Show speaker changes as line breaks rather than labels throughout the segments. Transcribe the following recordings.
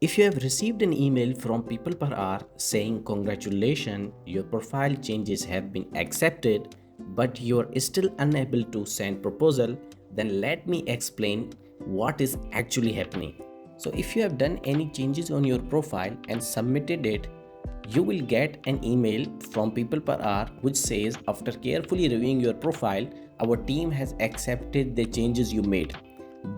If you have received an email from PeoplePerHour saying congratulations, your profile changes have been accepted, but you are still unable to send proposal, then let me explain what is actually happening. So if you have done any changes on your profile and submitted it, you will get an email from PeoplePerHour which says, after carefully reviewing your profile, our team has accepted the changes you made.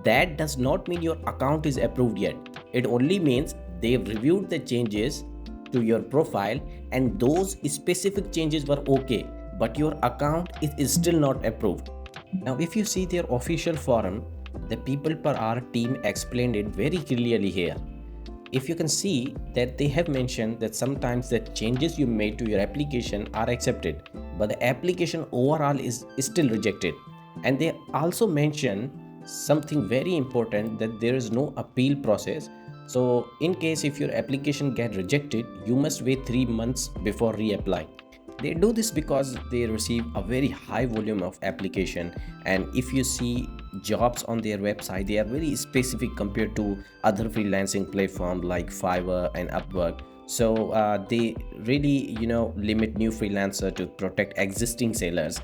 That does not mean your account is approved yet. It only means they've reviewed the changes to your profile and those specific changes were okay, but your account is still not approved. Now, if you see their official forum, the PeoplePerHour team explained it very clearly here. If you can see that they have mentioned that sometimes the changes you made to your application are accepted, but the application overall is still rejected. And they also mention something very important, that there is no appeal process. So in case if your application get rejected, you must wait 3 months before reapply. They do this because they receive a very high volume of application, and if you see jobs on their website, they are very specific compared to other freelancing platforms like Fiverr and Upwork. So they really limit new freelancer to protect existing sellers.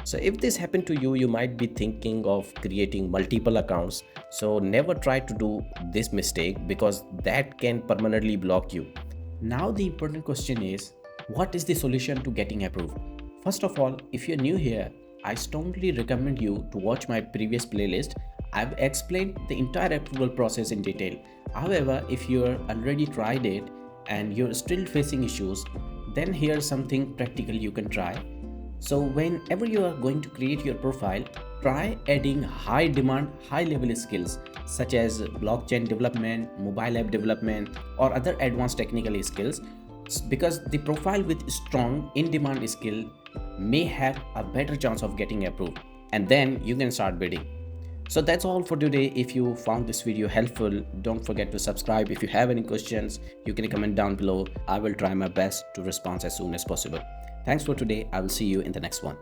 So if this happened to you, you might be thinking of creating multiple accounts. So never try to do this mistake because that can permanently block you. Now the important question is, what is the solution to getting approved? First of all, if you're new here, I strongly recommend you to watch my previous playlist. I've explained the entire approval process in detail. However, if you're already tried it and you're still facing issues, then here's something practical you can try. So whenever you are going to create your profile, try adding high demand, high level skills such as blockchain development, mobile app development, or other advanced technical skills, because the profile with strong in demand skill may have a better chance of getting approved, and then you can start bidding. So that's all for today. If you found this video helpful, don't forget to subscribe. If you have any questions, you can comment down below. I will try my best to respond as soon as possible. Thanks for today. I will see you in the next one.